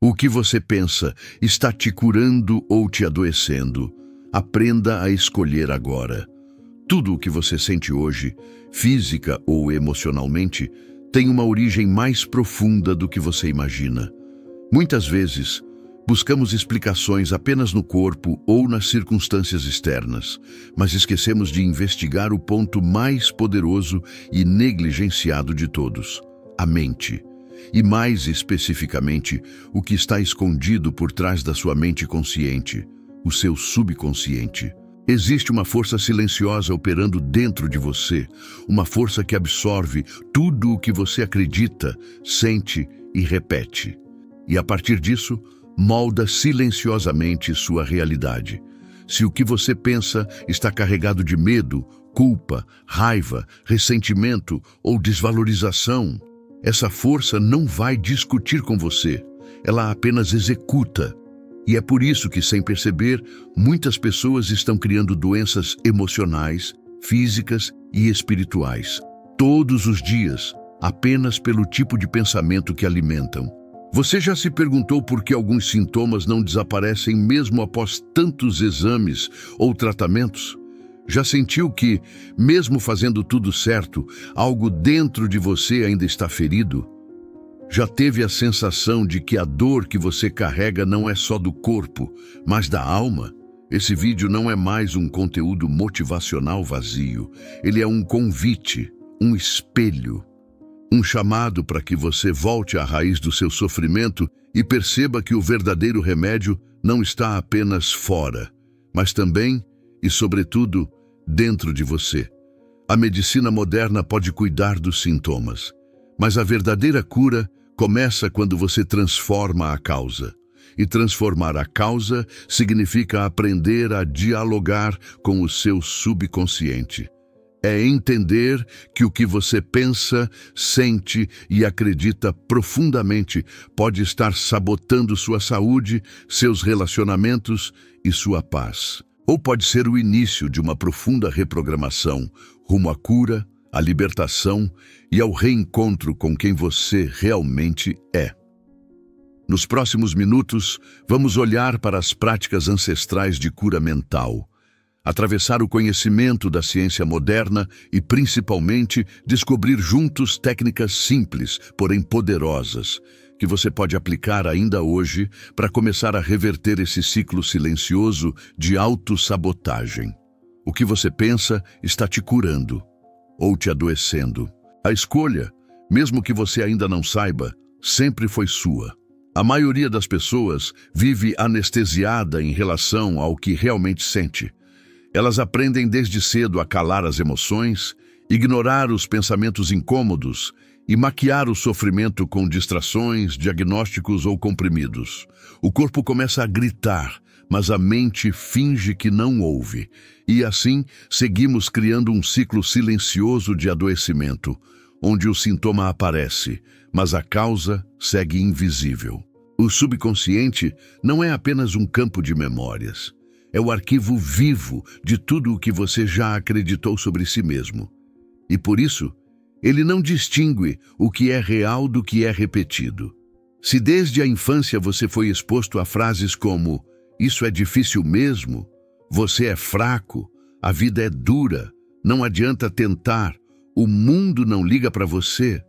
O que você pensa está te curando ou te adoecendo? Aprenda a escolher agora. Tudo o que você sente hoje, física ou emocionalmente, tem uma origem mais profunda do que você imagina. Muitas vezes, buscamos explicações apenas no corpo ou nas circunstâncias externas, mas esquecemos de investigar o ponto mais poderoso e negligenciado de todos: a mente. E mais especificamente, o que está escondido por trás da sua mente consciente, o seu subconsciente. Existe uma força silenciosa operando dentro de você, uma força que absorve tudo o que você acredita, sente e repete. E a partir disso, molda silenciosamente sua realidade. Se o que você pensa está carregado de medo, culpa, raiva, ressentimento ou desvalorização, essa força não vai discutir com você, ela apenas executa. E é por isso que, sem perceber, muitas pessoas estão criando doenças emocionais, físicas e espirituais, todos os dias, apenas pelo tipo de pensamento que alimentam. Você já se perguntou por que alguns sintomas não desaparecem mesmo após tantos exames ou tratamentos? Já sentiu que, mesmo fazendo tudo certo, algo dentro de você ainda está ferido? Já teve a sensação de que a dor que você carrega não é só do corpo, mas da alma? Esse vídeo não é mais um conteúdo motivacional vazio. Ele é um convite, um espelho, um chamado para que você volte à raiz do seu sofrimento e perceba que o verdadeiro remédio não está apenas fora, mas também e, sobretudo, dentro de você. A medicina moderna pode cuidar dos sintomas, mas a verdadeira cura começa quando você transforma a causa. E transformar a causa significa aprender a dialogar com o seu subconsciente. É entender que o que você pensa, sente e acredita profundamente pode estar sabotando sua saúde, seus relacionamentos e sua paz. Ou pode ser o início de uma profunda reprogramação rumo à cura, à libertação e ao reencontro com quem você realmente é. Nos próximos minutos, vamos olhar para as práticas ancestrais de cura mental, atravessar o conhecimento da ciência moderna e, principalmente, descobrir juntos técnicas simples, porém poderosas, que você pode aplicar ainda hoje para começar a reverter esse ciclo silencioso de autossabotagem. O que você pensa está te curando ou te adoecendo. A escolha, mesmo que você ainda não saiba, sempre foi sua. A maioria das pessoas vive anestesiada em relação ao que realmente sente. Elas aprendem desde cedo a calar as emoções, ignorar os pensamentos incômodos e maquiar o sofrimento com distrações, diagnósticos ou comprimidos. O corpo começa a gritar, mas a mente finge que não ouve. E assim, seguimos criando um ciclo silencioso de adoecimento, onde o sintoma aparece, mas a causa segue invisível. O subconsciente não é apenas um campo de memórias. É o arquivo vivo de tudo o que você já acreditou sobre si mesmo. E por isso, ele não distingue o que é real do que é repetido. Se desde a infância você foi exposto a frases como "isso é difícil mesmo", "você é fraco", "a vida é dura", "não adianta tentar", "o mundo não liga para você",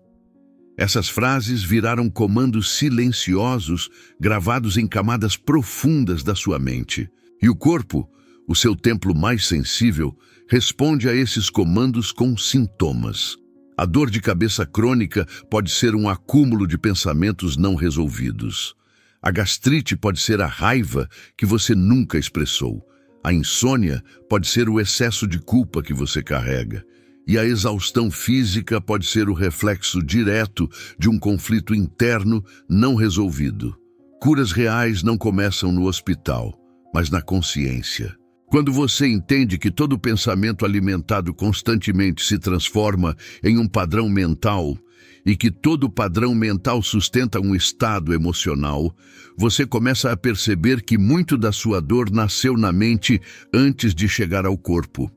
essas frases viraram comandos silenciosos gravados em camadas profundas da sua mente. E o corpo, o seu templo mais sensível, responde a esses comandos com sintomas. A dor de cabeça crônica pode ser um acúmulo de pensamentos não resolvidos. A gastrite pode ser a raiva que você nunca expressou. A insônia pode ser o excesso de culpa que você carrega. E a exaustão física pode ser o reflexo direto de um conflito interno não resolvido. Curas reais não começam no hospital, mas na consciência. Quando você entende que todo pensamento alimentado constantemente se transforma em um padrão mental e que todo padrão mental sustenta um estado emocional, você começa a perceber que muito da sua dor nasceu na mente antes de chegar ao corpo.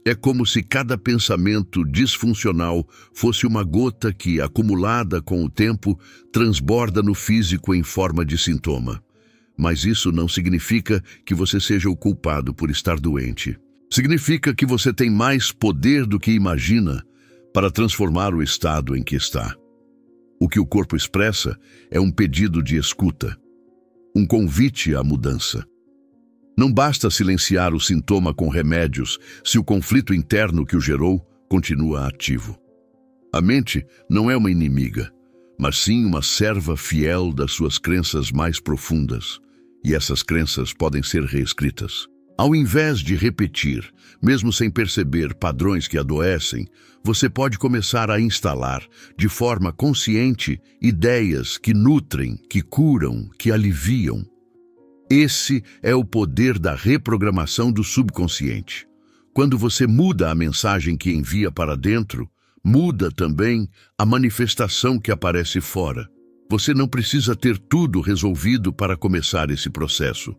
É como se cada pensamento disfuncional fosse uma gota que, acumulada com o tempo, transborda no físico em forma de sintoma. Mas isso não significa que você seja o culpado por estar doente. Significa que você tem mais poder do que imagina para transformar o estado em que está. O que o corpo expressa é um pedido de escuta, um convite à mudança. Não basta silenciar o sintoma com remédios se o conflito interno que o gerou continua ativo. A mente não é uma inimiga, mas sim uma serva fiel das suas crenças mais profundas, e essas crenças podem ser reescritas. Ao invés de repetir, mesmo sem perceber, padrões que adoecem, você pode começar a instalar, de forma consciente, ideias que nutrem, que curam, que aliviam. Esse é o poder da reprogramação do subconsciente. Quando você muda a mensagem que envia para dentro, muda também a manifestação que aparece fora. Você não precisa ter tudo resolvido para começar esse processo.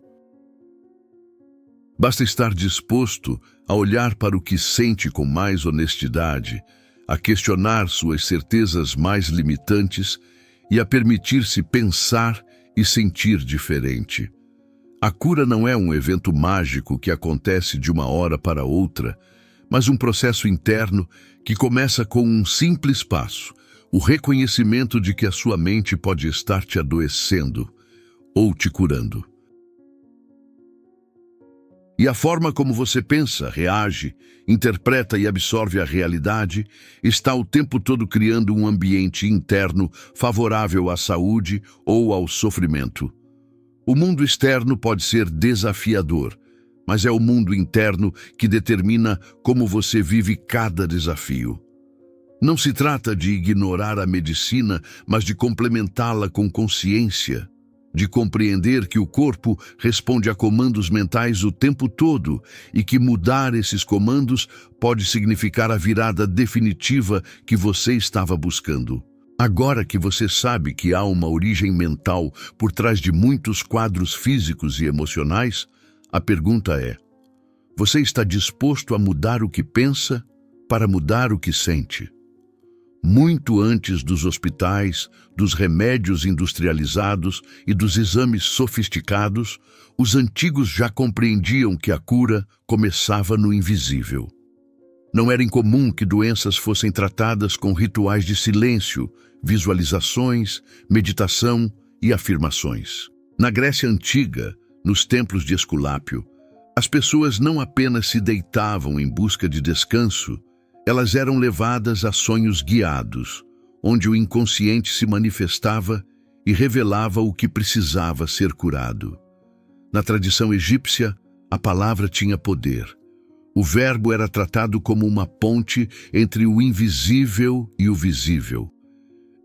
Basta estar disposto a olhar para o que sente com mais honestidade, a questionar suas certezas mais limitantes e a permitir-se pensar e sentir diferente. A cura não é um evento mágico que acontece de uma hora para outra, mas um processo interno que começa com um simples passo, o reconhecimento de que a sua mente pode estar te adoecendo ou te curando. E a forma como você pensa, reage, interpreta e absorve a realidade está o tempo todo criando um ambiente interno favorável à saúde ou ao sofrimento. O mundo externo pode ser desafiador, mas é o mundo interno que determina como você vive cada desafio. Não se trata de ignorar a medicina, mas de complementá-la com consciência, de compreender que o corpo responde a comandos mentais o tempo todo e que mudar esses comandos pode significar a virada definitiva que você estava buscando. Agora que você sabe que há uma origem mental por trás de muitos quadros físicos e emocionais, a pergunta é: você está disposto a mudar o que pensa para mudar o que sente? Muito antes dos hospitais, dos remédios industrializados e dos exames sofisticados, os antigos já compreendiam que a cura começava no invisível. Não era incomum que doenças fossem tratadas com rituais de silêncio, visualizações, meditação e afirmações. Na Grécia Antiga, nos templos de Esculápio, as pessoas não apenas se deitavam em busca de descanso, elas eram levadas a sonhos guiados, onde o inconsciente se manifestava e revelava o que precisava ser curado. Na tradição egípcia, a palavra tinha poder. O verbo era tratado como uma ponte entre o invisível e o visível.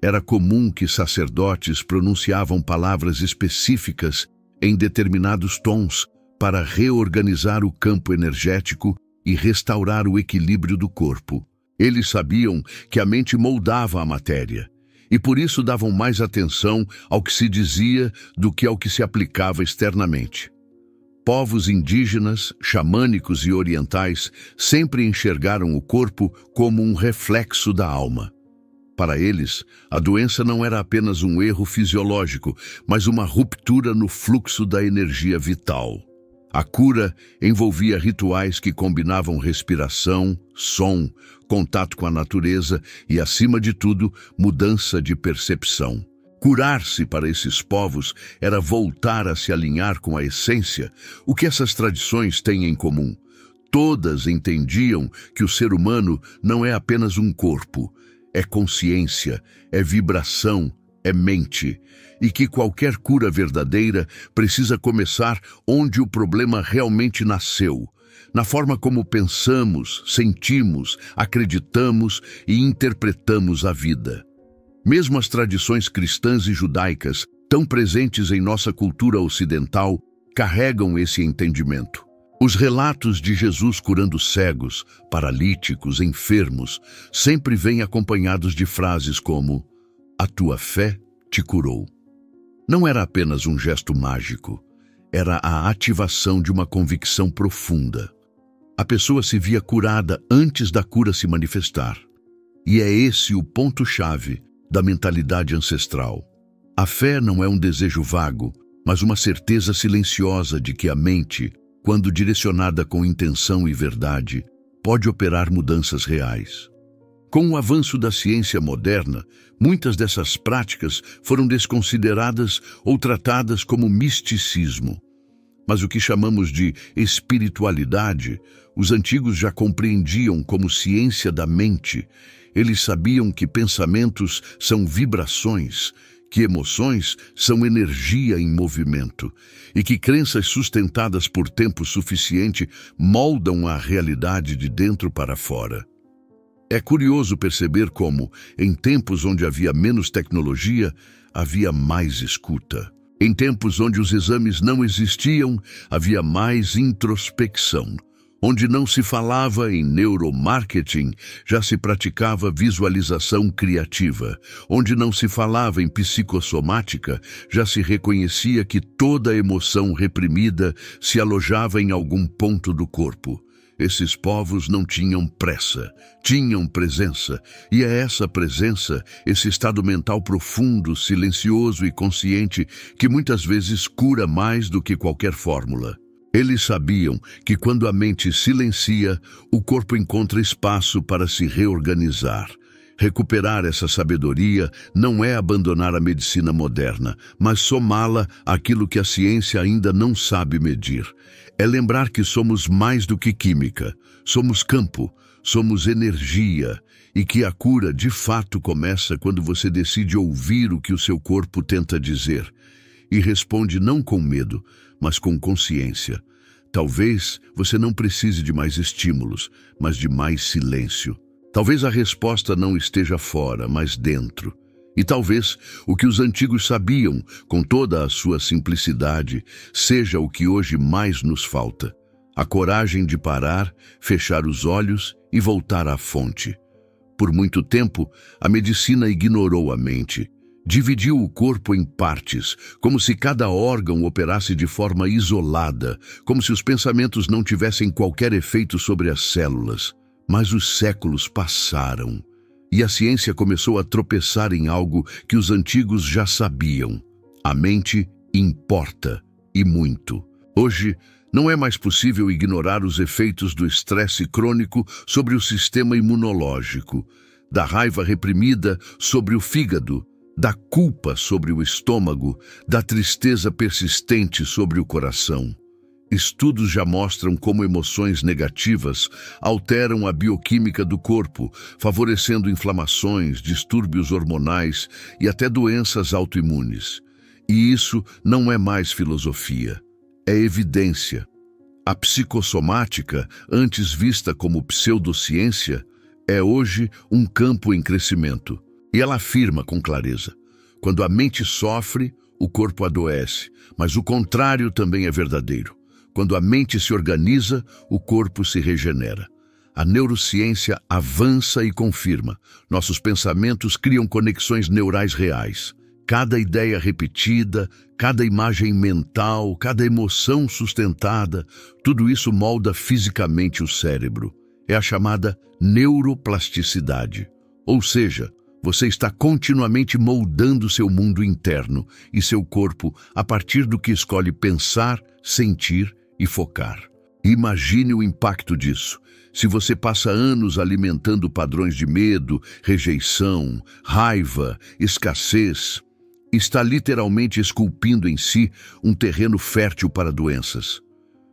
Era comum que sacerdotes pronunciavam palavras específicas em determinados tons para reorganizar o campo energético e restaurar o equilíbrio do corpo. Eles sabiam que a mente moldava a matéria, e por isso davam mais atenção ao que se dizia do que ao que se aplicava externamente. Povos indígenas, xamânicos e orientais sempre enxergaram o corpo como um reflexo da alma. Para eles, a doença não era apenas um erro fisiológico, mas uma ruptura no fluxo da energia vital. A cura envolvia rituais que combinavam respiração, som, contato com a natureza e, acima de tudo, mudança de percepção. Curar-se para esses povos era voltar a se alinhar com a essência, o que essas tradições têm em comum. Todas entendiam que o ser humano não é apenas um corpo, é consciência, é vibração, é mente, e que qualquer cura verdadeira precisa começar onde o problema realmente nasceu, na forma como pensamos, sentimos, acreditamos e interpretamos a vida. Mesmo as tradições cristãs e judaicas, tão presentes em nossa cultura ocidental, carregam esse entendimento. Os relatos de Jesus curando cegos, paralíticos, enfermos, sempre vêm acompanhados de frases como: "A tua fé te curou". Não era apenas um gesto mágico, era a ativação de uma convicção profunda. A pessoa se via curada antes da cura se manifestar. E é esse o ponto-chave da mentalidade ancestral. A fé não é um desejo vago, mas uma certeza silenciosa de que a mente, quando direcionada com intenção e verdade, pode operar mudanças reais. Com o avanço da ciência moderna, muitas dessas práticas foram desconsideradas ou tratadas como misticismo. Mas o que chamamos de espiritualidade, os antigos já compreendiam como ciência da mente. Eles sabiam que pensamentos são vibrações, que emoções são energia em movimento e que crenças sustentadas por tempo suficiente moldam a realidade de dentro para fora. É curioso perceber como, em tempos onde havia menos tecnologia, havia mais escuta. Em tempos onde os exames não existiam, havia mais introspecção. Onde não se falava em neuromarketing, já se praticava visualização criativa. Onde não se falava em psicossomática, já se reconhecia que toda emoção reprimida se alojava em algum ponto do corpo. Esses povos não tinham pressa, tinham presença, e é essa presença, esse estado mental profundo, silencioso e consciente, que muitas vezes cura mais do que qualquer fórmula. Eles sabiam que quando a mente silencia, o corpo encontra espaço para se reorganizar. Recuperar essa sabedoria não é abandonar a medicina moderna, mas somá-la àquilo que a ciência ainda não sabe medir. É lembrar que somos mais do que química, somos campo, somos energia, e que a cura de fato começa quando você decide ouvir o que o seu corpo tenta dizer e responde não com medo, mas com consciência. Talvez você não precise de mais estímulos, mas de mais silêncio. Talvez a resposta não esteja fora, mas dentro. E talvez o que os antigos sabiam, com toda a sua simplicidade, seja o que hoje mais nos falta. A coragem de parar, fechar os olhos e voltar à fonte. Por muito tempo, a medicina ignorou a mente. Dividiu o corpo em partes, como se cada órgão operasse de forma isolada, como se os pensamentos não tivessem qualquer efeito sobre as células. Mas os séculos passaram, e a ciência começou a tropeçar em algo que os antigos já sabiam. A mente importa, e muito. Hoje, não é mais possível ignorar os efeitos do estresse crônico sobre o sistema imunológico, da raiva reprimida sobre o fígado, da culpa sobre o estômago, da tristeza persistente sobre o coração. Estudos já mostram como emoções negativas alteram a bioquímica do corpo, favorecendo inflamações, distúrbios hormonais e até doenças autoimunes. E isso não é mais filosofia, é evidência. A psicossomática, antes vista como pseudociência, é hoje um campo em crescimento. E ela afirma com clareza: quando a mente sofre, o corpo adoece, mas o contrário também é verdadeiro. Quando a mente se organiza, o corpo se regenera. A neurociência avança e confirma. Nossos pensamentos criam conexões neurais reais. Cada ideia repetida, cada imagem mental, cada emoção sustentada, tudo isso molda fisicamente o cérebro. É a chamada neuroplasticidade. Ou seja, você está continuamente moldando seu mundo interno e seu corpo a partir do que escolhe pensar, sentir e focar. Imagine o impacto disso. Se você passa anos alimentando padrões de medo, rejeição, raiva, escassez, está literalmente esculpindo em si um terreno fértil para doenças.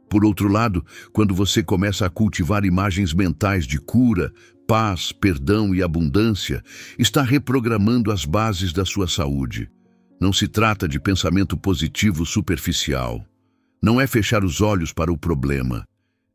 Por outro lado, quando você começa a cultivar imagens mentais de cura, paz, perdão e abundância, está reprogramando as bases da sua saúde. Não se trata de pensamento positivo superficial. Não é fechar os olhos para o problema.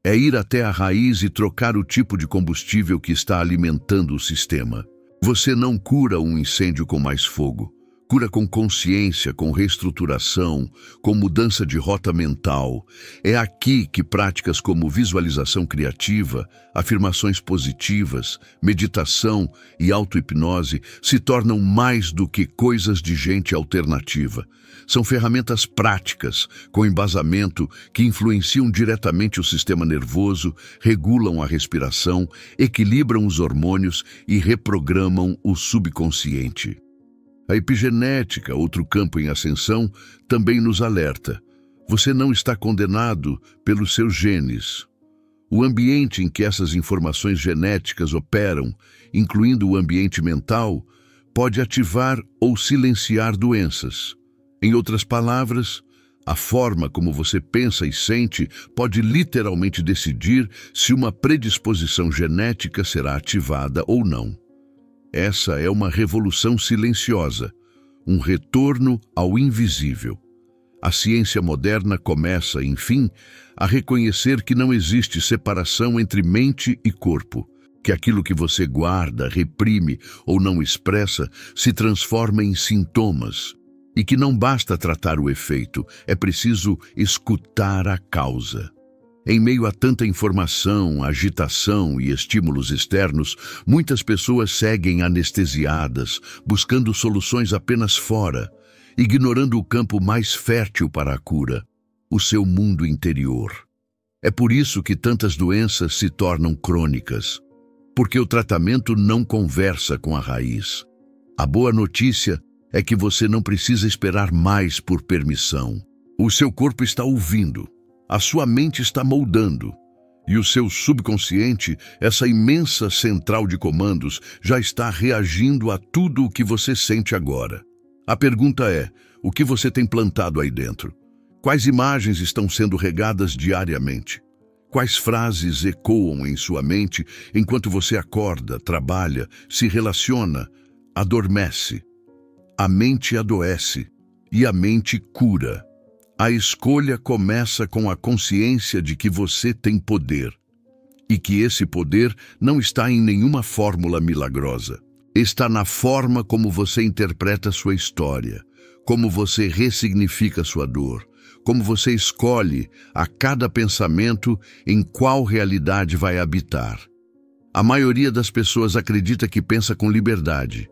É ir até a raiz e trocar o tipo de combustível que está alimentando o sistema. Você não cura um incêndio com mais fogo. Cura com consciência, com reestruturação, com mudança de rota mental. É aqui que práticas como visualização criativa, afirmações positivas, meditação e auto-hipnose se tornam mais do que coisas de gente alternativa. São ferramentas práticas, com embasamento, que influenciam diretamente o sistema nervoso, regulam a respiração, equilibram os hormônios e reprogramam o subconsciente. A epigenética, outro campo em ascensão, também nos alerta. Você não está condenado pelos seus genes. O ambiente em que essas informações genéticas operam, incluindo o ambiente mental, pode ativar ou silenciar doenças. Em outras palavras, a forma como você pensa e sente pode literalmente decidir se uma predisposição genética será ativada ou não. Essa é uma revolução silenciosa, um retorno ao invisível. A ciência moderna começa, enfim, a reconhecer que não existe separação entre mente e corpo, que aquilo que você guarda, reprime ou não expressa se transforma em sintomas, e que não basta tratar o efeito, é preciso escutar a causa. Em meio a tanta informação, agitação e estímulos externos, muitas pessoas seguem anestesiadas, buscando soluções apenas fora, ignorando o campo mais fértil para a cura, o seu mundo interior. É por isso que tantas doenças se tornam crônicas, porque o tratamento não conversa com a raiz. A boa notícia é que você não precisa esperar mais por permissão. O seu corpo está ouvindo. A sua mente está moldando, e o seu subconsciente, essa imensa central de comandos, já está reagindo a tudo o que você sente agora. A pergunta é, o que você tem plantado aí dentro? Quais imagens estão sendo regadas diariamente? Quais frases ecoam em sua mente enquanto você acorda, trabalha, se relaciona, adormece? A mente adoece e a mente cura. A escolha começa com a consciência de que você tem poder e que esse poder não está em nenhuma fórmula milagrosa. Está na forma como você interpreta sua história, como você ressignifica sua dor, como você escolhe a cada pensamento em qual realidade vai habitar. A maioria das pessoas acredita que pensa com liberdade,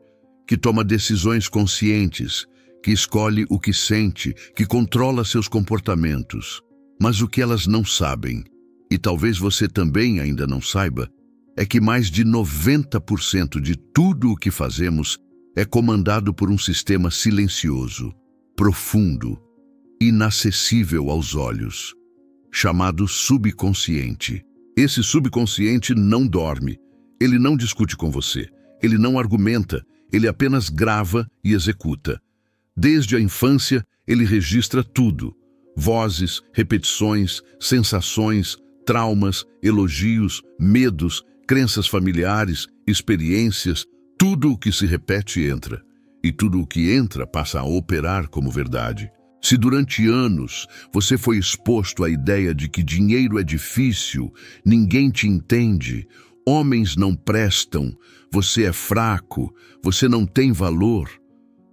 que toma decisões conscientes, que escolhe o que sente, que controla seus comportamentos. Mas o que elas não sabem, e talvez você também ainda não saiba, é que mais de 90% de tudo o que fazemos é comandado por um sistema silencioso, profundo, inacessível aos olhos, chamado subconsciente. Esse subconsciente não dorme, ele não discute com você, ele não argumenta, ele apenas grava e executa. Desde a infância, ele registra tudo: vozes, repetições, sensações, traumas, elogios, medos, crenças familiares, experiências. Tudo o que se repete entra, e tudo o que entra passa a operar como verdade. Se durante anos você foi exposto à ideia de que dinheiro é difícil, ninguém te entende, homens não prestam, você é fraco, você não tem valor,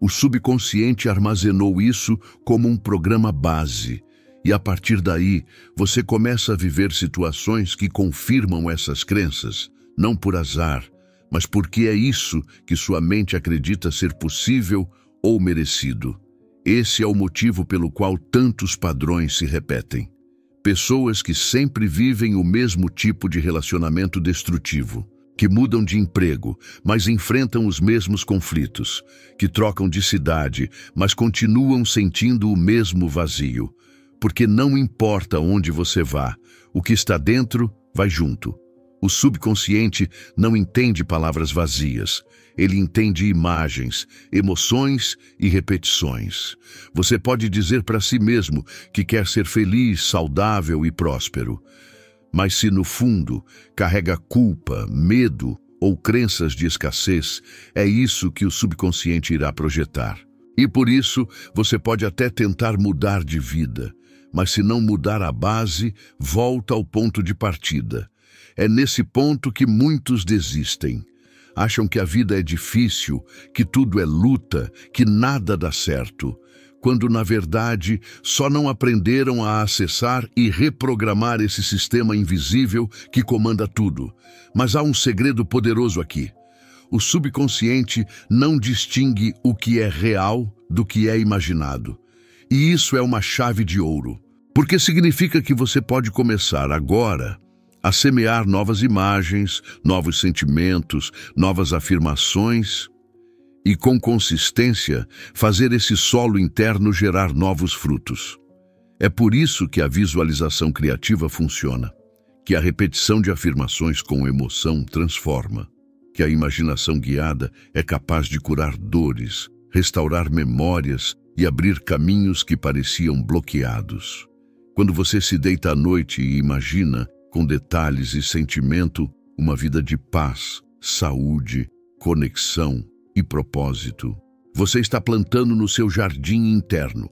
o subconsciente armazenou isso como um programa base, e a partir daí você começa a viver situações que confirmam essas crenças, não por azar, mas porque é isso que sua mente acredita ser possível ou merecido. Esse é o motivo pelo qual tantos padrões se repetem. Pessoas que sempre vivem o mesmo tipo de relacionamento destrutivo, que mudam de emprego, mas enfrentam os mesmos conflitos, que trocam de cidade, mas continuam sentindo o mesmo vazio. Porque não importa onde você vá, o que está dentro vai junto. O subconsciente não entende palavras vazias, ele entende imagens, emoções e repetições. Você pode dizer para si mesmo que quer ser feliz, saudável e próspero. Mas se no fundo carrega culpa, medo ou crenças de escassez, é isso que o subconsciente irá projetar. E por isso você pode até tentar mudar de vida, mas se não mudar a base, volta ao ponto de partida. É nesse ponto que muitos desistem. Acham que a vida é difícil, que tudo é luta, que nada dá certo, quando, na verdade, só não aprenderam a acessar e reprogramar esse sistema invisível que comanda tudo. Mas há um segredo poderoso aqui. O subconsciente não distingue o que é real do que é imaginado. E isso é uma chave de ouro, porque significa que você pode começar agora a semear novas imagens, novos sentimentos, novas afirmações e, com consistência, fazer esse solo interno gerar novos frutos. É por isso que a visualização criativa funciona, que a repetição de afirmações com emoção transforma, que a imaginação guiada é capaz de curar dores, restaurar memórias e abrir caminhos que pareciam bloqueados. Quando você se deita à noite e imagina, com detalhes e sentimento, uma vida de paz, saúde, conexão e propósito, você está plantando no seu jardim interno.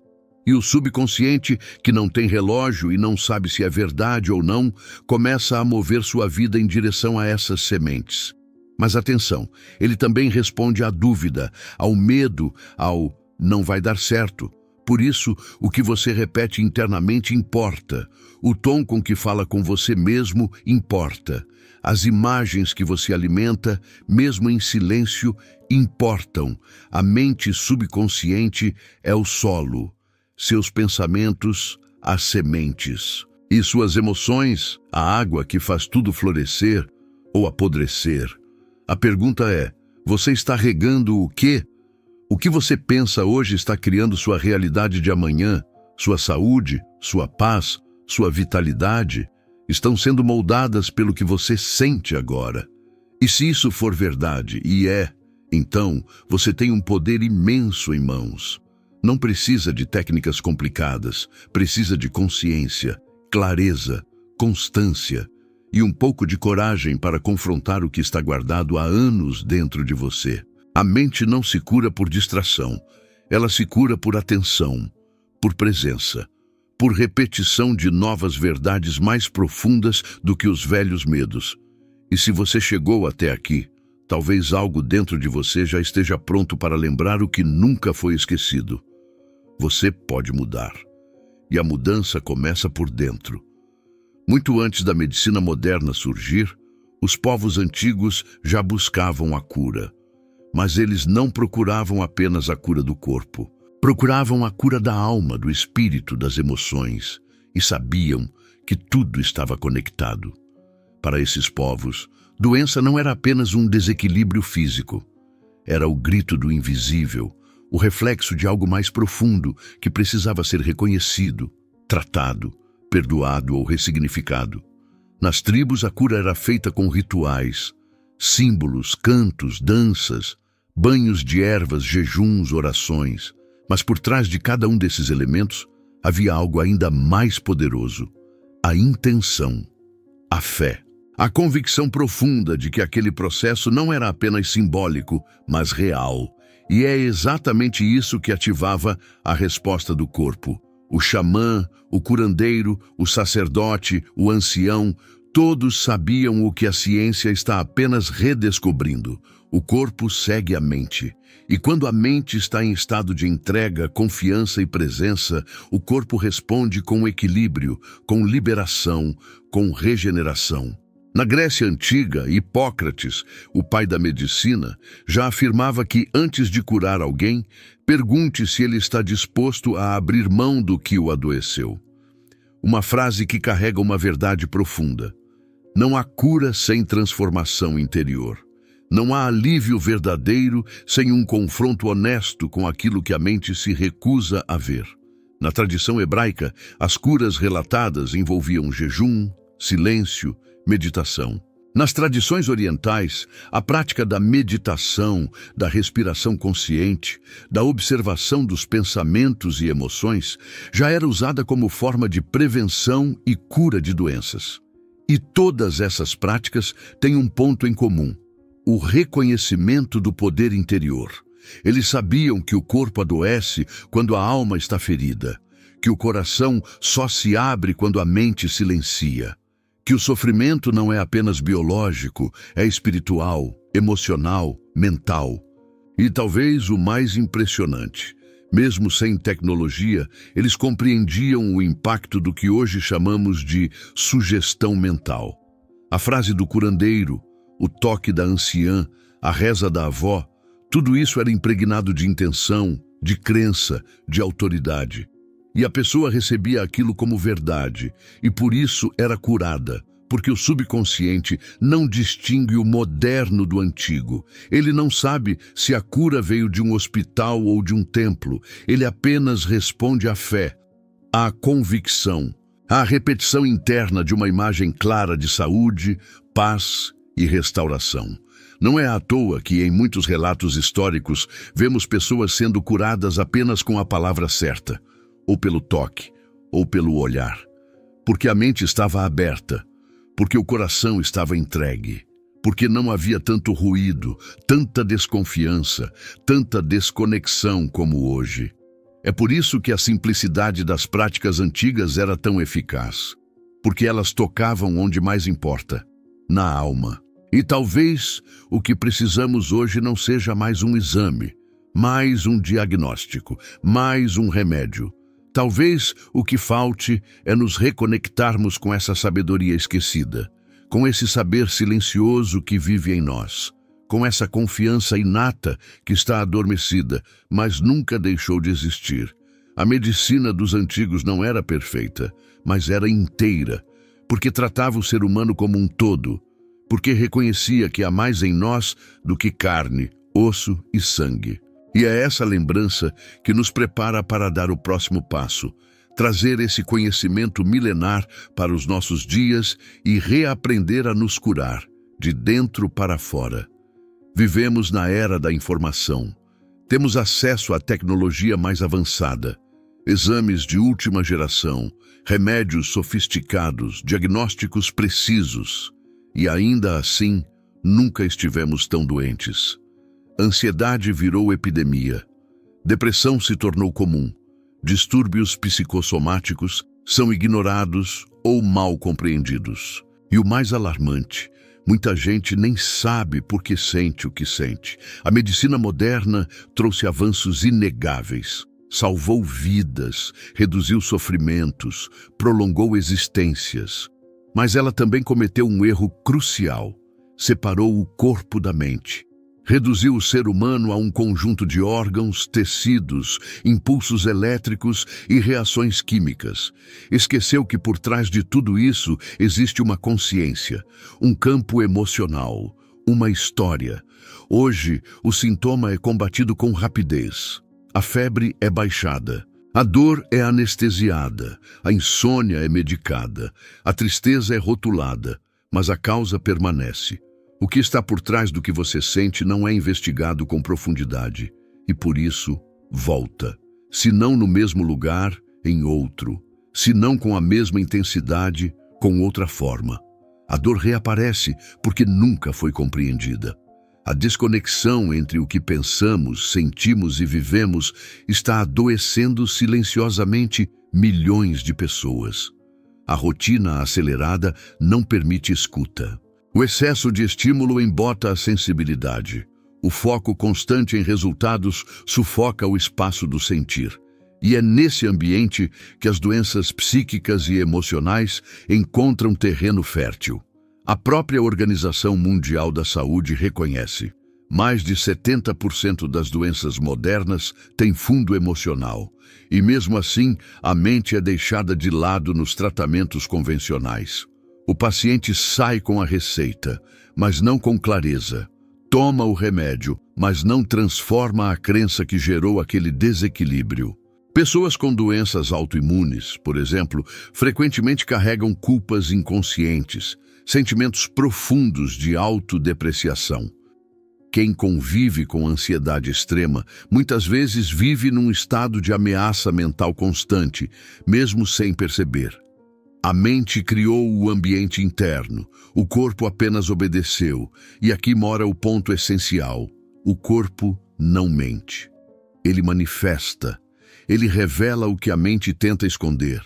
E o subconsciente, que não tem relógio e não sabe se é verdade ou não, começa a mover sua vida em direção a essas sementes. Mas atenção, ele também responde à dúvida, ao medo, ao não vai dar certo. Por isso, o que você repete internamente importa. O tom com que fala com você mesmo importa. As imagens que você alimenta, mesmo em silêncio, importam. A mente subconsciente é o solo. Seus pensamentos, as sementes. E suas emoções, a água que faz tudo florescer ou apodrecer. A pergunta é, você está regando o quê? O que você pensa hoje está criando sua realidade de amanhã, sua saúde, sua paz, sua vitalidade, estão sendo moldadas pelo que você sente agora. E se isso for verdade, e é, então você tem um poder imenso em mãos. Não precisa de técnicas complicadas, precisa de consciência, clareza, constância e um pouco de coragem para confrontar o que está guardado há anos dentro de você. A mente não se cura por distração, ela se cura por atenção, por presença, por repetição de novas verdades mais profundas do que os velhos medos. E se você chegou até aqui, talvez algo dentro de você já esteja pronto para lembrar o que nunca foi esquecido. Você pode mudar. E a mudança começa por dentro. Muito antes da medicina moderna surgir, os povos antigos já buscavam a cura. Mas eles não procuravam apenas a cura do corpo. Procuravam a cura da alma, do espírito, das emoções. E sabiam que tudo estava conectado. Para esses povos, doença não era apenas um desequilíbrio físico. Era o grito do invisível, o reflexo de algo mais profundo que precisava ser reconhecido, tratado, perdoado ou ressignificado. Nas tribos, a cura era feita com rituais, símbolos, cantos, danças, banhos de ervas, jejuns, orações. Mas por trás de cada um desses elementos havia algo ainda mais poderoso: a intenção, a fé. A convicção profunda de que aquele processo não era apenas simbólico, mas real. E é exatamente isso que ativava a resposta do corpo. O xamã, o curandeiro, o sacerdote, o ancião, todos sabiam o que a ciência está apenas redescobrindo. O corpo segue a mente. E quando a mente está em estado de entrega, confiança e presença, o corpo responde com equilíbrio, com liberação, com regeneração. Na Grécia Antiga, Hipócrates, o pai da medicina, já afirmava que, antes de curar alguém, pergunte se ele está disposto a abrir mão do que o adoeceu. Uma frase que carrega uma verdade profunda. Não há cura sem transformação interior. Não há alívio verdadeiro sem um confronto honesto com aquilo que a mente se recusa a ver. Na tradição hebraica, as curas relatadas envolviam jejum, silêncio, meditação. Nas tradições orientais, a prática da meditação, da respiração consciente, da observação dos pensamentos e emoções já era usada como forma de prevenção e cura de doenças. E todas essas práticas têm um ponto em comum: o reconhecimento do poder interior. Eles sabiam que o corpo adoece quando a alma está ferida, que o coração só se abre quando a mente silencia, que o sofrimento não é apenas biológico, é espiritual, emocional, mental. E talvez o mais impressionante, mesmo sem tecnologia, eles compreendiam o impacto do que hoje chamamos de sugestão mental. A frase do curandeiro, o toque da anciã, a reza da avó, tudo isso era impregnado de intenção, de crença, de autoridade. E a pessoa recebia aquilo como verdade, e por isso era curada, porque o subconsciente não distingue o moderno do antigo. Ele não sabe se a cura veio de um hospital ou de um templo. Ele apenas responde à fé, à convicção, à repetição interna de uma imagem clara de saúde, paz e restauração. Não é à toa que, em muitos relatos históricos, vemos pessoas sendo curadas apenas com a palavra certa, ou pelo toque, ou pelo olhar, porque a mente estava aberta, porque o coração estava entregue, porque não havia tanto ruído, tanta desconfiança, tanta desconexão como hoje. É por isso que a simplicidade das práticas antigas era tão eficaz, porque elas tocavam onde mais importa, na alma. E talvez o que precisamos hoje não seja mais um exame, mais um diagnóstico, mais um remédio. Talvez o que falte é nos reconectarmos com essa sabedoria esquecida, com esse saber silencioso que vive em nós, com essa confiança inata que está adormecida, mas nunca deixou de existir. A medicina dos antigos não era perfeita, mas era inteira, porque tratava o ser humano como um todo, porque reconhecia que há mais em nós do que carne, osso e sangue. E é essa lembrança que nos prepara para dar o próximo passo, trazer esse conhecimento milenar para os nossos dias e reaprender a nos curar, de dentro para fora. Vivemos na era da informação. Temos acesso à tecnologia mais avançada, exames de última geração, remédios sofisticados, diagnósticos precisos. E ainda assim, nunca estivemos tão doentes. Ansiedade virou epidemia. Depressão se tornou comum. Distúrbios psicossomáticos são ignorados ou mal compreendidos. E o mais alarmante, muita gente nem sabe por que sente o que sente. A medicina moderna trouxe avanços inegáveis. Salvou vidas, reduziu sofrimentos, prolongou existências. Mas ela também cometeu um erro crucial. Separou o corpo da mente. Reduziu o ser humano a um conjunto de órgãos, tecidos, impulsos elétricos e reações químicas. Esqueceu que por trás de tudo isso existe uma consciência, um campo emocional, uma história. Hoje, o sintoma é combatido com rapidez. A febre é baixada. A dor é anestesiada, a insônia é medicada, a tristeza é rotulada, mas a causa permanece. O que está por trás do que você sente não é investigado com profundidade, e por isso, volta. Se não no mesmo lugar, em outro. Se não com a mesma intensidade, com outra forma. A dor reaparece porque nunca foi compreendida. A desconexão entre o que pensamos, sentimos e vivemos está adoecendo silenciosamente milhões de pessoas. A rotina acelerada não permite escuta. O excesso de estímulo embota a sensibilidade. O foco constante em resultados sufoca o espaço do sentir. E é nesse ambiente que as doenças psíquicas e emocionais encontram terreno fértil. A própria Organização Mundial da Saúde reconhece: mais de 70% das doenças modernas têm fundo emocional. E mesmo assim, a mente é deixada de lado nos tratamentos convencionais. O paciente sai com a receita, mas não com clareza. Toma o remédio, mas não transforma a crença que gerou aquele desequilíbrio. Pessoas com doenças autoimunes, por exemplo, frequentemente carregam culpas inconscientes, sentimentos profundos de autodepreciação. Quem convive com ansiedade extrema, muitas vezes vive num estado de ameaça mental constante, mesmo sem perceber. A mente criou o ambiente interno, o corpo apenas obedeceu, e aqui mora o ponto essencial: o corpo não mente. Ele manifesta, ele revela o que a mente tenta esconder.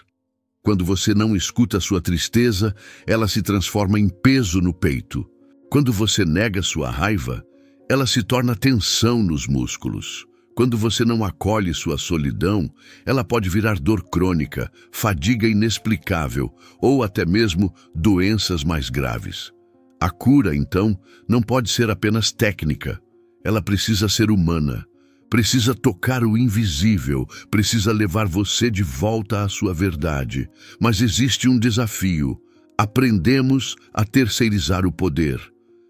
Quando você não escuta sua tristeza, ela se transforma em peso no peito. Quando você nega sua raiva, ela se torna tensão nos músculos. Quando você não acolhe sua solidão, ela pode virar dor crônica, fadiga inexplicável ou até mesmo doenças mais graves. A cura, então, não pode ser apenas técnica. Ela precisa ser humana. Precisa tocar o invisível, precisa levar você de volta à sua verdade. Mas existe um desafio. Aprendemos a terceirizar o poder.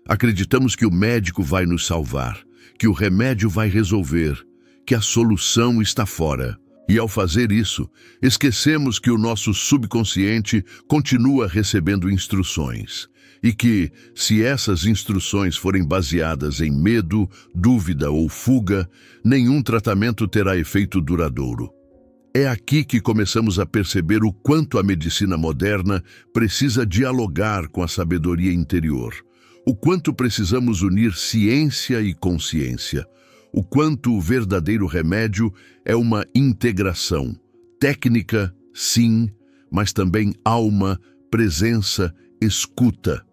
Acreditamos que o médico vai nos salvar, que o remédio vai resolver, que a solução está fora. E ao fazer isso, esquecemos que o nosso subconsciente continua recebendo instruções. E que, se essas instruções forem baseadas em medo, dúvida ou fuga, nenhum tratamento terá efeito duradouro. É aqui que começamos a perceber o quanto a medicina moderna precisa dialogar com a sabedoria interior, o quanto precisamos unir ciência e consciência, o quanto o verdadeiro remédio é uma integração, técnica, sim, mas também alma, presença, escuta.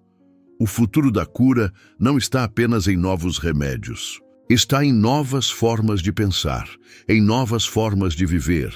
O futuro da cura não está apenas em novos remédios. Está em novas formas de pensar, em novas formas de viver,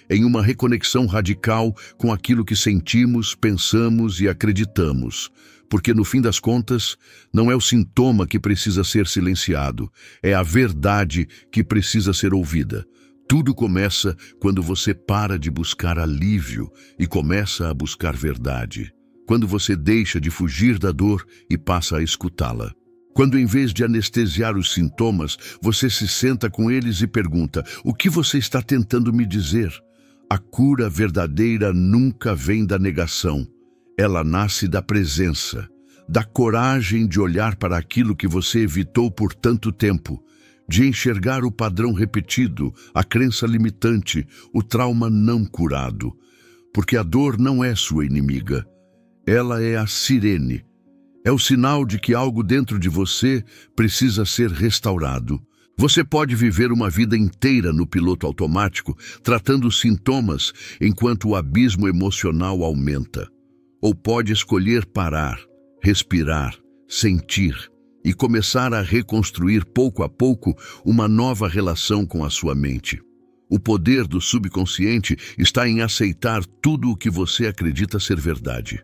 em uma reconexão radical com aquilo que sentimos, pensamos e acreditamos. Porque, no fim das contas, não é o sintoma que precisa ser silenciado, é a verdade que precisa ser ouvida. Tudo começa quando você para de buscar alívio e começa a buscar verdade. Quando você deixa de fugir da dor e passa a escutá-la. Quando, em vez de anestesiar os sintomas, você se senta com eles e pergunta: o que você está tentando me dizer? A cura verdadeira nunca vem da negação. Ela nasce da presença, da coragem de olhar para aquilo que você evitou por tanto tempo, de enxergar o padrão repetido, a crença limitante, o trauma não curado. Porque a dor não é sua inimiga. Ela é a sirene. É o sinal de que algo dentro de você precisa ser restaurado. Você pode viver uma vida inteira no piloto automático, tratando os sintomas enquanto o abismo emocional aumenta. Ou pode escolher parar, respirar, sentir e começar a reconstruir pouco a pouco uma nova relação com a sua mente. O poder do subconsciente está em aceitar tudo o que você acredita ser verdade.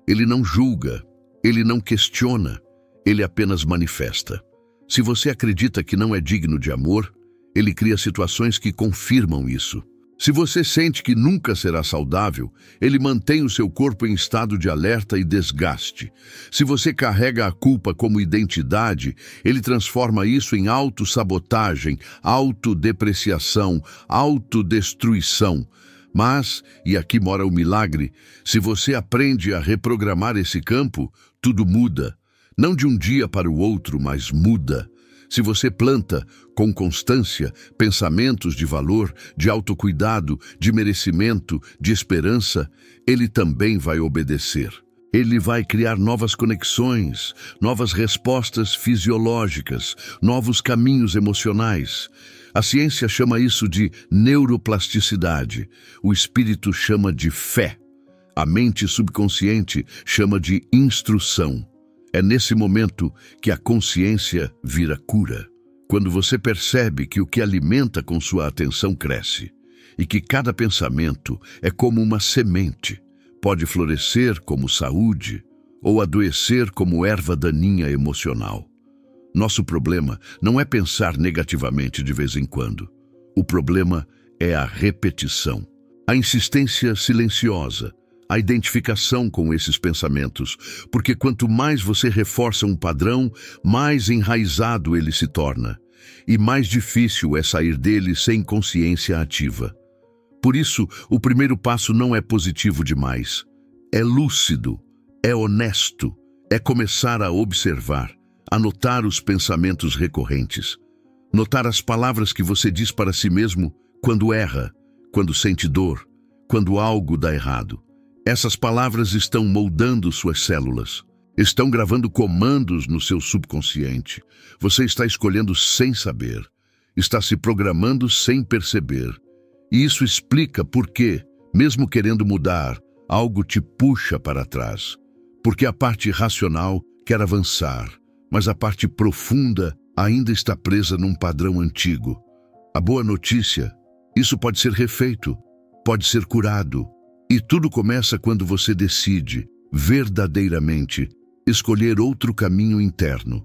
Ele não julga, ele não questiona, ele apenas manifesta. Se você acredita que não é digno de amor, ele cria situações que confirmam isso. Se você sente que nunca será saudável, ele mantém o seu corpo em estado de alerta e desgaste. Se você carrega a culpa como identidade, ele transforma isso em autossabotagem, autodepreciação, autodestruição. Mas, e aqui mora o milagre, se você aprende a reprogramar esse campo, tudo muda. Não de um dia para o outro, mas muda. Se você planta, com constância, pensamentos de valor, de autocuidado, de merecimento, de esperança, ele também vai obedecer. Ele vai criar novas conexões, novas respostas fisiológicas, novos caminhos emocionais. A ciência chama isso de neuroplasticidade. O espírito chama de fé. A mente subconsciente chama de instrução. É nesse momento que a consciência vira cura. Quando você percebe que o que alimenta com sua atenção cresce e que cada pensamento é como uma semente, pode florescer como saúde ou adoecer como erva daninha emocional. Nosso problema não é pensar negativamente de vez em quando. O problema é a repetição, a insistência silenciosa, a identificação com esses pensamentos, porque quanto mais você reforça um padrão, mais enraizado ele se torna, e mais difícil é sair dele sem consciência ativa. Por isso, o primeiro passo não é positivo demais. É lúcido, é honesto, é começar a observar, a notar os pensamentos recorrentes, notar as palavras que você diz para si mesmo quando erra, quando sente dor, quando algo dá errado. Essas palavras estão moldando suas células, estão gravando comandos no seu subconsciente. Você está escolhendo sem saber, está se programando sem perceber. E isso explica por que, mesmo querendo mudar, algo te puxa para trás. Porque a parte racional quer avançar, mas a parte profunda ainda está presa num padrão antigo. A boa notícia: isso pode ser refeito, pode ser curado. E tudo começa quando você decide, verdadeiramente, escolher outro caminho interno.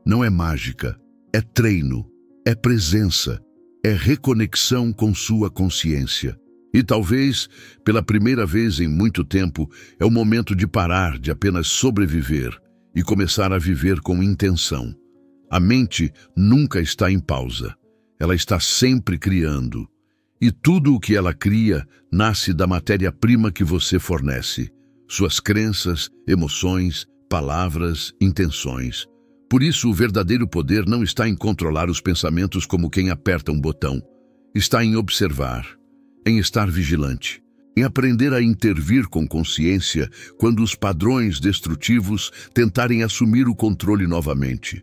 Não é mágica, é treino, é presença, é reconexão com sua consciência. E talvez, pela primeira vez em muito tempo, é o momento de parar de apenas sobreviver e começar a viver com intenção. A mente nunca está em pausa. Ela está sempre criando. E tudo o que ela cria nasce da matéria-prima que você fornece. Suas crenças, emoções, palavras, intenções. Por isso, o verdadeiro poder não está em controlar os pensamentos como quem aperta um botão. Está em observar, em estar vigilante, em aprender a intervir com consciência quando os padrões destrutivos tentarem assumir o controle novamente.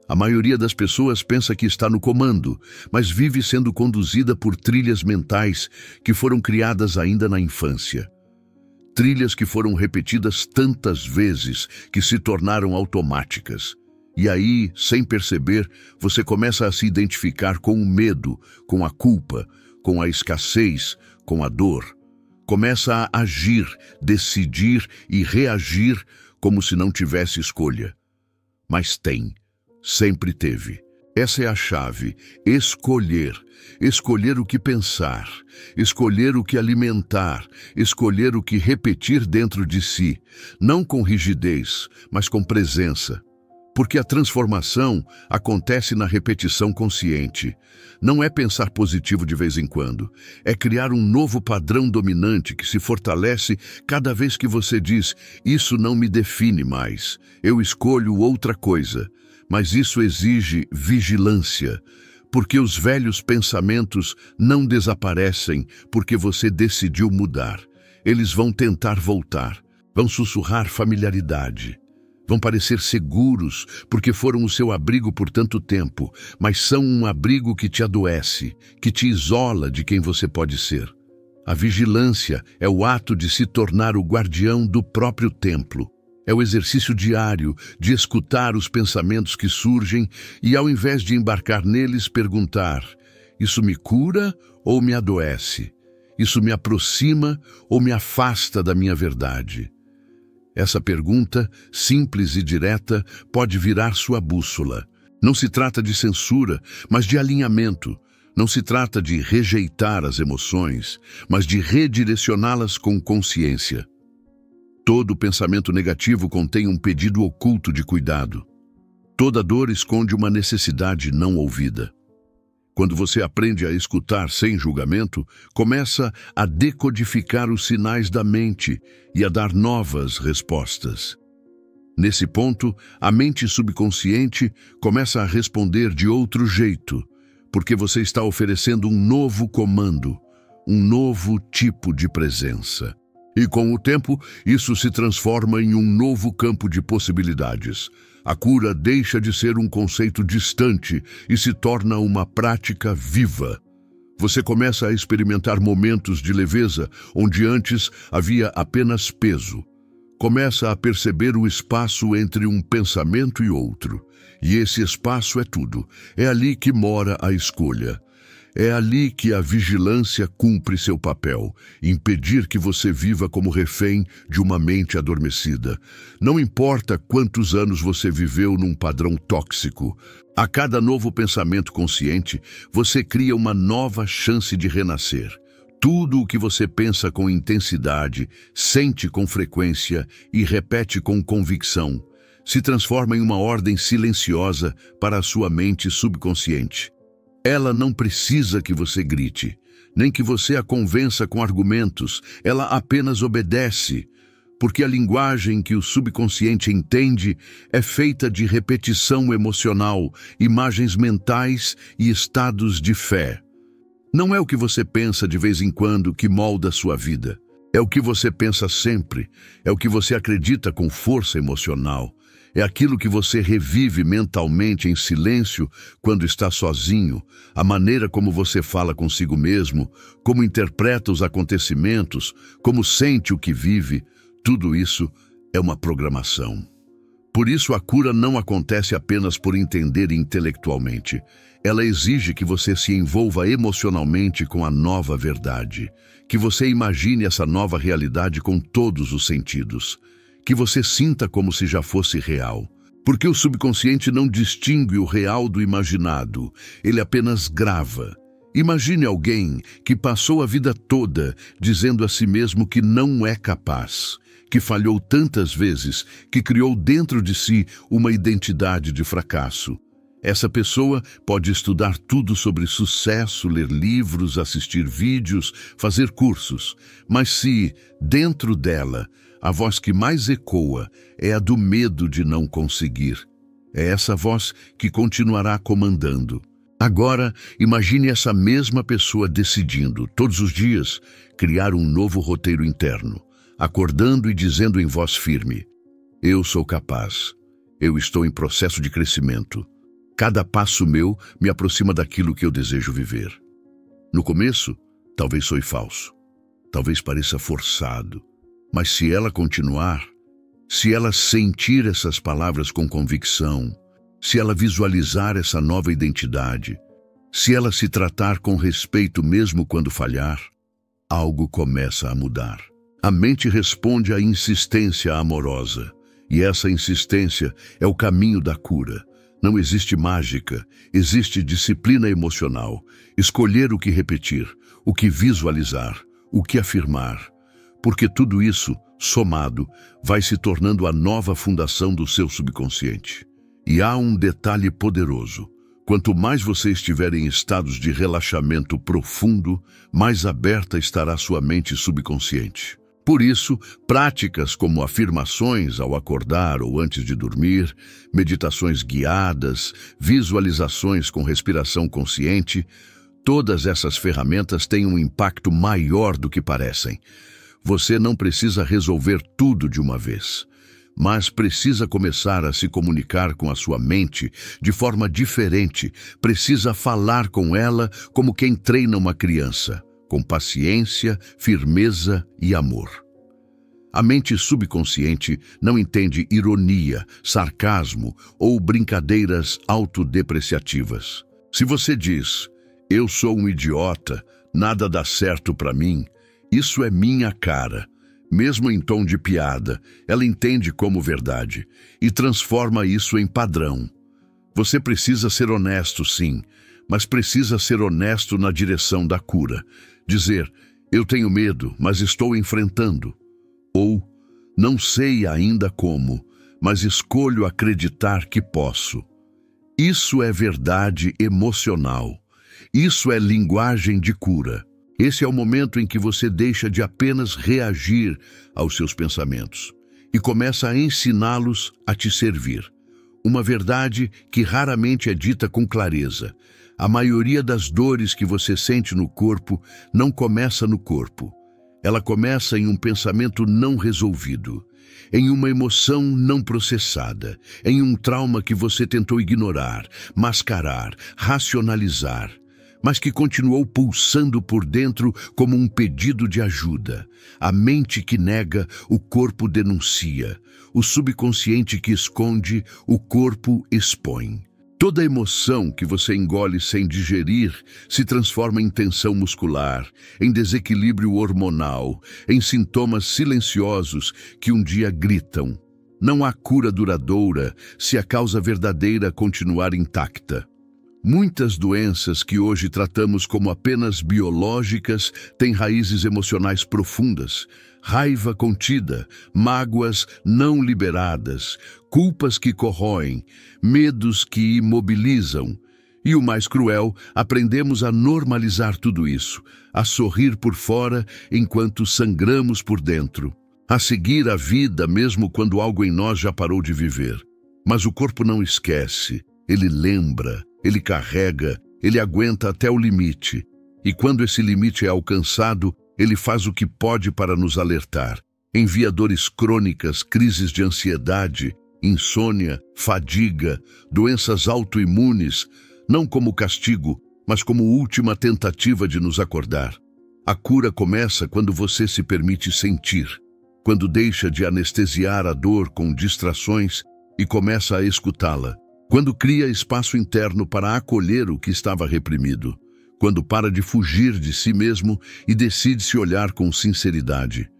A maioria das pessoas pensa que está no comando, mas vive sendo conduzida por trilhas mentais que foram criadas ainda na infância. Trilhas que foram repetidas tantas vezes que se tornaram automáticas. E aí, sem perceber, você começa a se identificar com o medo, com a culpa, com a escassez, com a dor. Começa a agir, decidir e reagir como se não tivesse escolha. Mas tem. Sempre teve. Essa é a chave. Escolher. Escolher o que pensar. Escolher o que alimentar. Escolher o que repetir dentro de si. Não com rigidez, mas com presença. Porque a transformação acontece na repetição consciente. Não é pensar positivo de vez em quando. É criar um novo padrão dominante que se fortalece cada vez que você diz: isso não me define mais. Eu escolho outra coisa. Mas isso exige vigilância, porque os velhos pensamentos não desaparecem porque você decidiu mudar. Eles vão tentar voltar, vão sussurrar familiaridade, vão parecer seguros porque foram o seu abrigo por tanto tempo, mas são um abrigo que te adoece, que te isola de quem você pode ser. A vigilância é o ato de se tornar o guardião do próprio templo. É o exercício diário de escutar os pensamentos que surgem e, ao invés de embarcar neles, perguntar: isso me cura ou me adoece? Isso me aproxima ou me afasta da minha verdade? Essa pergunta, simples e direta, pode virar sua bússola. Não se trata de censura, mas de alinhamento. Não se trata de rejeitar as emoções, mas de redirecioná-las com consciência. Todo pensamento negativo contém um pedido oculto de cuidado. Toda dor esconde uma necessidade não ouvida. Quando você aprende a escutar sem julgamento, começa a decodificar os sinais da mente e a dar novas respostas. Nesse ponto, a mente subconsciente começa a responder de outro jeito, porque você está oferecendo um novo comando, um novo tipo de presença. E com o tempo, isso se transforma em um novo campo de possibilidades. A cura deixa de ser um conceito distante e se torna uma prática viva. Você começa a experimentar momentos de leveza onde antes havia apenas peso. Começa a perceber o espaço entre um pensamento e outro. E esse espaço é tudo. É ali que mora a escolha. É ali que a vigilância cumpre seu papel, impedir que você viva como refém de uma mente adormecida. Não importa quantos anos você viveu num padrão tóxico, a cada novo pensamento consciente, você cria uma nova chance de renascer. Tudo o que você pensa com intensidade, sente com frequência e repete com convicção, se transforma em uma ordem silenciosa para a sua mente subconsciente. Ela não precisa que você grite, nem que você a convença com argumentos. Ela apenas obedece, porque a linguagem que o subconsciente entende é feita de repetição emocional, imagens mentais e estados de fé. Não é o que você pensa de vez em quando que molda sua vida. É o que você pensa sempre, é o que você acredita com força emocional. É aquilo que você revive mentalmente em silêncio quando está sozinho, a maneira como você fala consigo mesmo, como interpreta os acontecimentos, como sente o que vive. Tudo isso é uma programação. Por isso, a cura não acontece apenas por entender intelectualmente. Ela exige que você se envolva emocionalmente com a nova verdade, que você imagine essa nova realidade com todos os sentidos, que você sinta como se já fosse real. Porque o subconsciente não distingue o real do imaginado, ele apenas grava. Imagine alguém que passou a vida toda dizendo a si mesmo que não é capaz, que falhou tantas vezes, que criou dentro de si uma identidade de fracasso. Essa pessoa pode estudar tudo sobre sucesso, ler livros, assistir vídeos, fazer cursos, mas se, dentro dela, a voz que mais ecoa é a do medo de não conseguir, é essa voz que continuará comandando. Agora, imagine essa mesma pessoa decidindo, todos os dias, criar um novo roteiro interno, acordando e dizendo em voz firme: eu sou capaz, eu estou em processo de crescimento. Cada passo meu me aproxima daquilo que eu desejo viver. No começo, talvez soe falso, talvez pareça forçado, mas se ela continuar, se ela sentir essas palavras com convicção, se ela visualizar essa nova identidade, se ela se tratar com respeito mesmo quando falhar, algo começa a mudar. A mente responde à insistência amorosa, e essa insistência é o caminho da cura. Não existe mágica, existe disciplina emocional, escolher o que repetir, o que visualizar, o que afirmar, porque tudo isso, somado, vai se tornando a nova fundação do seu subconsciente. E há um detalhe poderoso: quanto mais você estiver em estados de relaxamento profundo, mais aberta estará sua mente subconsciente. Por isso, práticas como afirmações ao acordar ou antes de dormir, meditações guiadas, visualizações com respiração consciente, todas essas ferramentas têm um impacto maior do que parecem. Você não precisa resolver tudo de uma vez, mas precisa começar a se comunicar com a sua mente de forma diferente, precisa falar com ela como quem treina uma criança, com paciência, firmeza e amor. A mente subconsciente não entende ironia, sarcasmo ou brincadeiras autodepreciativas. Se você diz: eu sou um idiota, nada dá certo para mim, isso é minha cara. Mesmo em tom de piada, ela entende como verdade e transforma isso em padrão. Você precisa ser honesto, sim, mas precisa ser honesto na direção da cura. Dizer: eu tenho medo, mas estou enfrentando. Ou: não sei ainda como, mas escolho acreditar que posso. Isso é verdade emocional. Isso é linguagem de cura. Esse é o momento em que você deixa de apenas reagir aos seus pensamentos e começa a ensiná-los a te servir. Uma verdade que raramente é dita com clareza. A maioria das dores que você sente no corpo não começa no corpo. Ela começa em um pensamento não resolvido, em uma emoção não processada, em um trauma que você tentou ignorar, mascarar, racionalizar, mas que continuou pulsando por dentro como um pedido de ajuda. A mente que nega, o corpo denuncia. O subconsciente que esconde, o corpo expõe. Toda emoção que você engole sem digerir se transforma em tensão muscular, em desequilíbrio hormonal, em sintomas silenciosos que um dia gritam. Não há cura duradoura se a causa verdadeira continuar intacta. Muitas doenças que hoje tratamos como apenas biológicas têm raízes emocionais profundas, raiva contida, mágoas não liberadas, culpas que corroem, medos que imobilizam. E o mais cruel, aprendemos a normalizar tudo isso, a sorrir por fora enquanto sangramos por dentro, a seguir a vida mesmo quando algo em nós já parou de viver. Mas o corpo não esquece, ele lembra, ele carrega, ele aguenta até o limite. E quando esse limite é alcançado, ele faz o que pode para nos alertar. Envia dores crônicas, crises de ansiedade, insônia, fadiga, doenças autoimunes, não como castigo, mas como última tentativa de nos acordar. A cura começa quando você se permite sentir, quando deixa de anestesiar a dor com distrações e começa a escutá-la. Quando cria espaço interno para acolher o que estava reprimido. Quando para de fugir de si mesmo e decide se olhar com sinceridade.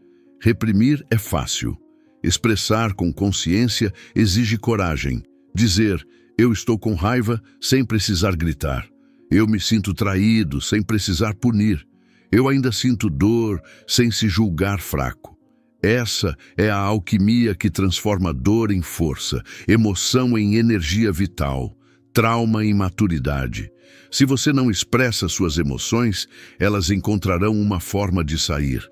Reprimir é fácil. Expressar com consciência exige coragem. Dizer, eu estou com raiva sem precisar gritar. Eu me sinto traído sem precisar punir. Eu ainda sinto dor sem se julgar fraco. Essa é a alquimia que transforma dor em força, emoção em energia vital, trauma em maturidade. Se você não expressa suas emoções, elas encontrarão uma forma de sair.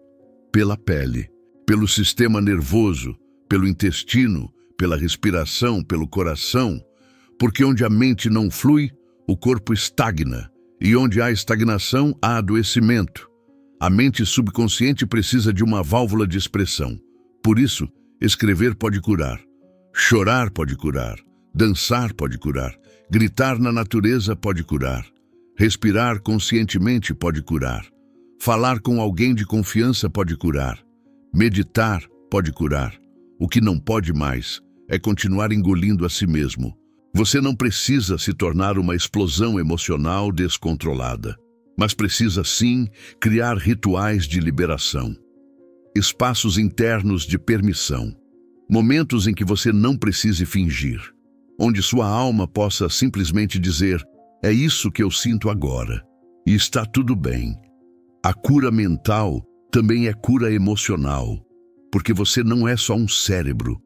Pela pele, pelo sistema nervoso, pelo intestino, pela respiração, pelo coração. Porque onde a mente não flui, o corpo estagna. E onde há estagnação, há adoecimento. A mente subconsciente precisa de uma válvula de expressão. Por isso, escrever pode curar. Chorar pode curar. Dançar pode curar. Gritar na natureza pode curar. Respirar conscientemente pode curar. Falar com alguém de confiança pode curar. Meditar pode curar. O que não pode mais é continuar engolindo a si mesmo. Você não precisa se tornar uma explosão emocional descontrolada, mas precisa sim criar rituais de liberação. Espaços internos de permissão. Momentos em que você não precise fingir. Onde sua alma possa simplesmente dizer, é isso que eu sinto agora. E está tudo bem. A cura mental também é cura emocional. Porque você não é só um cérebro.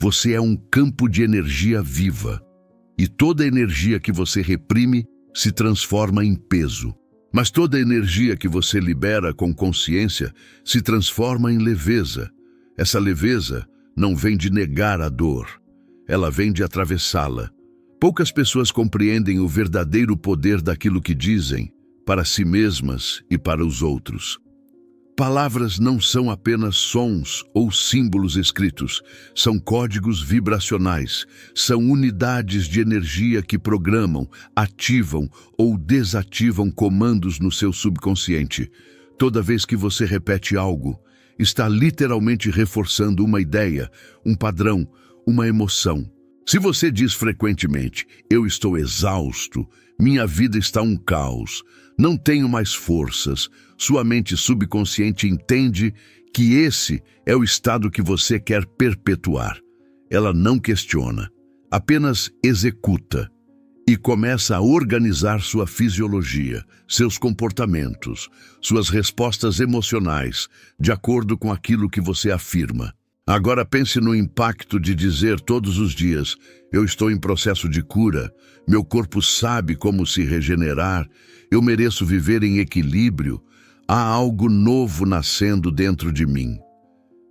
Você é um campo de energia viva. E toda energia que você reprime se transforma em peso. Mas toda energia que você libera com consciência se transforma em leveza. Essa leveza não vem de negar a dor. Ela vem de atravessá-la. Poucas pessoas compreendem o verdadeiro poder daquilo que dizem para si mesmas e para os outros. Palavras não são apenas sons ou símbolos escritos, são códigos vibracionais, são unidades de energia que programam, ativam ou desativam comandos no seu subconsciente. Toda vez que você repete algo, está literalmente reforçando uma ideia, um padrão, uma emoção. Se você diz frequentemente, eu estou exausto, minha vida está um caos, não tenho mais forças, sua mente subconsciente entende que esse é o estado que você quer perpetuar. Ela não questiona, apenas executa e começa a organizar sua fisiologia, seus comportamentos, suas respostas emocionais, de acordo com aquilo que você afirma. Agora pense no impacto de dizer todos os dias, eu estou em processo de cura, meu corpo sabe como se regenerar, eu mereço viver em equilíbrio, há algo novo nascendo dentro de mim.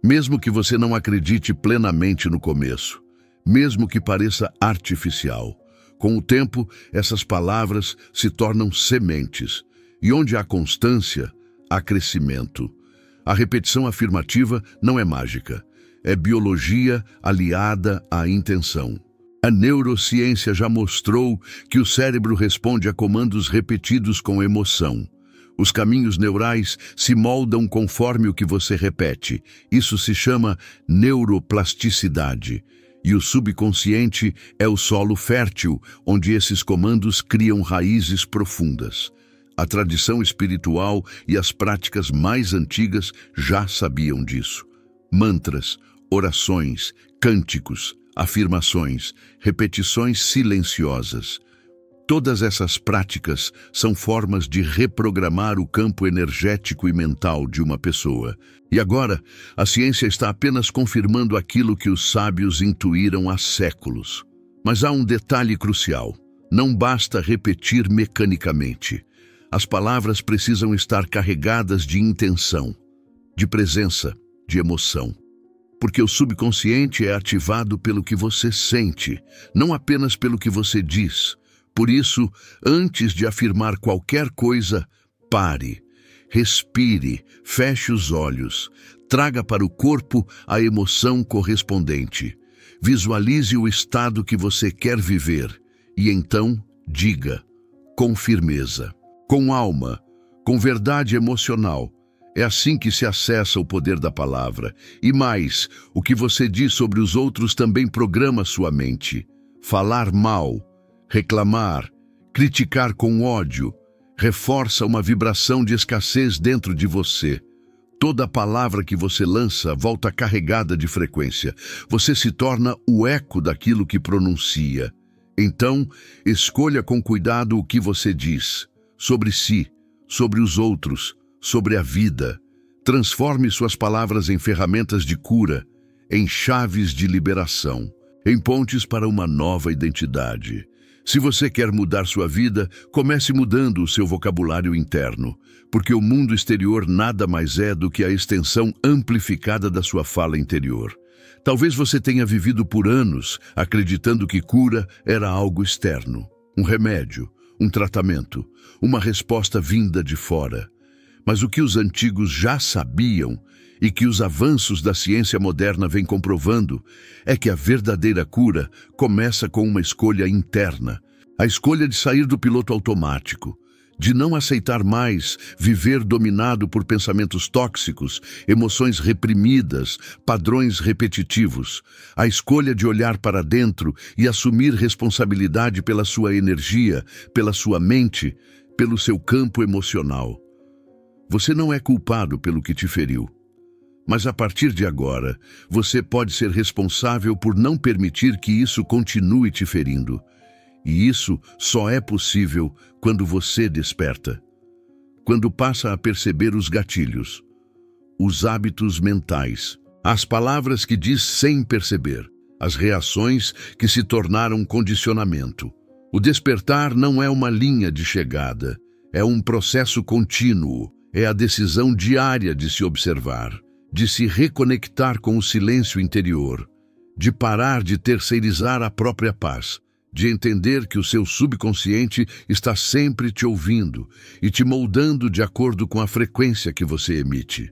Mesmo que você não acredite plenamente no começo, mesmo que pareça artificial, com o tempo essas palavras se tornam sementes, e onde há constância, há crescimento. A repetição afirmativa não é mágica. É biologia aliada à intenção. A neurociência já mostrou que o cérebro responde a comandos repetidos com emoção. Os caminhos neurais se moldam conforme o que você repete. Isso se chama neuroplasticidade. E o subconsciente é o solo fértil, onde esses comandos criam raízes profundas. A tradição espiritual e as práticas mais antigas já sabiam disso. Mantras, orações, cânticos, afirmações, repetições silenciosas. Todas essas práticas são formas de reprogramar o campo energético e mental de uma pessoa. E agora, a ciência está apenas confirmando aquilo que os sábios intuíram há séculos. Mas há um detalhe crucial. Não basta repetir mecanicamente. As palavras precisam estar carregadas de intenção, de presença, de emoção. Porque o subconsciente é ativado pelo que você sente, não apenas pelo que você diz. Por isso, antes de afirmar qualquer coisa, pare, respire, feche os olhos, traga para o corpo a emoção correspondente. Visualize o estado que você quer viver e então diga, com firmeza, com alma, com verdade emocional, É assim que se acessa o poder da palavra. E mais, o que você diz sobre os outros também programa sua mente. Falar mal, reclamar, criticar com ódio, reforça uma vibração de escassez dentro de você. Toda palavra que você lança volta carregada de frequência. Você se torna o eco daquilo que pronuncia. Então, escolha com cuidado o que você diz. Sobre si, sobre os outros, sobre a vida. Transforme suas palavras em ferramentas de cura, em chaves de liberação, em pontes para uma nova identidade. Se você quer mudar sua vida, comece mudando o seu vocabulário interno, porque o mundo exterior nada mais é do que a extensão amplificada da sua fala interior. Talvez você tenha vivido por anos acreditando que cura era algo externo, um remédio, um tratamento, uma resposta vinda de fora. Mas o que os antigos já sabiam e que os avanços da ciência moderna vêm comprovando é que a verdadeira cura começa com uma escolha interna, a escolha de sair do piloto automático, de não aceitar mais viver dominado por pensamentos tóxicos, emoções reprimidas, padrões repetitivos, a escolha de olhar para dentro e assumir responsabilidade pela sua energia, pela sua mente, pelo seu campo emocional. Você não é culpado pelo que te feriu. Mas a partir de agora, você pode ser responsável por não permitir que isso continue te ferindo. E isso só é possível quando você desperta. Quando passa a perceber os gatilhos, os hábitos mentais, as palavras que diz sem perceber, as reações que se tornaram condicionamento. O despertar não é uma linha de chegada, é um processo contínuo, é a decisão diária de se observar, de se reconectar com o silêncio interior, de parar de terceirizar a própria paz, de entender que o seu subconsciente está sempre te ouvindo e te moldando de acordo com a frequência que você emite.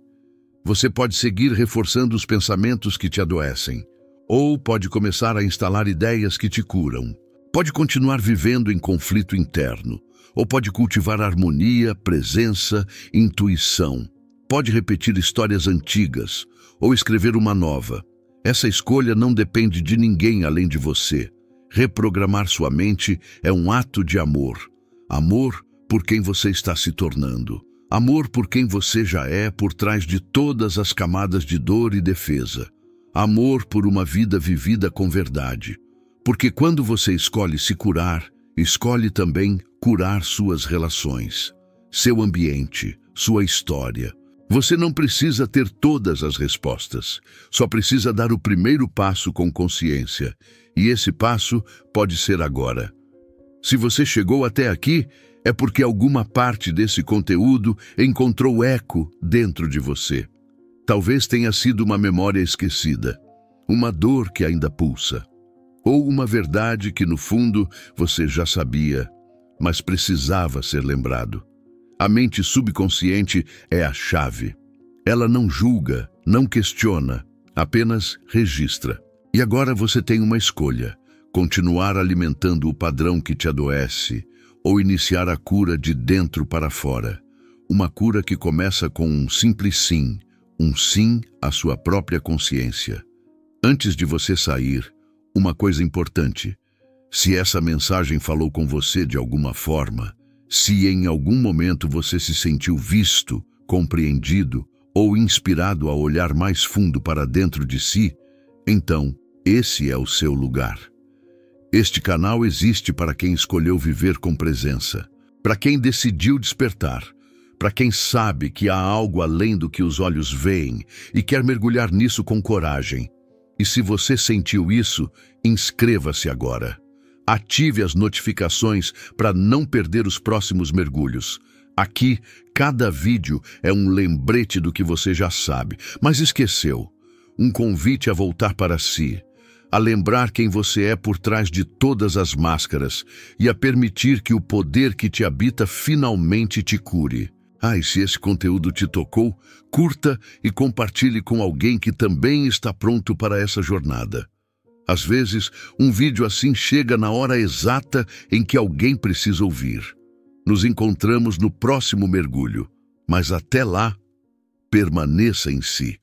Você pode seguir reforçando os pensamentos que te adoecem, ou pode começar a instalar ideias que te curam. Pode continuar vivendo em conflito interno, ou pode cultivar harmonia, presença, intuição. Pode repetir histórias antigas ou escrever uma nova. Essa escolha não depende de ninguém além de você. Reprogramar sua mente é um ato de amor. Amor por quem você está se tornando. Amor por quem você já é por trás de todas as camadas de dor e defesa. Amor por uma vida vivida com verdade. Porque quando você escolhe se curar, escolhe também curar suas relações, seu ambiente, sua história. Você não precisa ter todas as respostas, só precisa dar o primeiro passo com consciência, e esse passo pode ser agora. Se você chegou até aqui, é porque alguma parte desse conteúdo encontrou eco dentro de você. Talvez tenha sido uma memória esquecida, uma dor que ainda pulsa, ou uma verdade que no fundo você já sabia, mas precisava ser lembrado. A mente subconsciente é a chave. Ela não julga, não questiona, apenas registra. E agora você tem uma escolha: continuar alimentando o padrão que te adoece ou iniciar a cura de dentro para fora. Uma cura que começa com um simples sim, um sim à sua própria consciência. Antes de você sair, uma coisa importante: se essa mensagem falou com você de alguma forma, se em algum momento você se sentiu visto, compreendido ou inspirado a olhar mais fundo para dentro de si, então esse é o seu lugar. Este canal existe para quem escolheu viver com presença, para quem decidiu despertar, para quem sabe que há algo além do que os olhos veem e quer mergulhar nisso com coragem. E se você sentiu isso, inscreva-se agora. Ative as notificações para não perder os próximos mergulhos. Aqui, cada vídeo é um lembrete do que você já sabe, mas esqueceu. Um convite a voltar para si, a lembrar quem você é por trás de todas as máscaras e a permitir que o poder que te habita finalmente te cure. E se esse conteúdo te tocou, curta e compartilhe com alguém que também está pronto para essa jornada. Às vezes, um vídeo assim chega na hora exata em que alguém precisa ouvir. Nos encontramos no próximo mergulho, mas até lá, permaneça em si.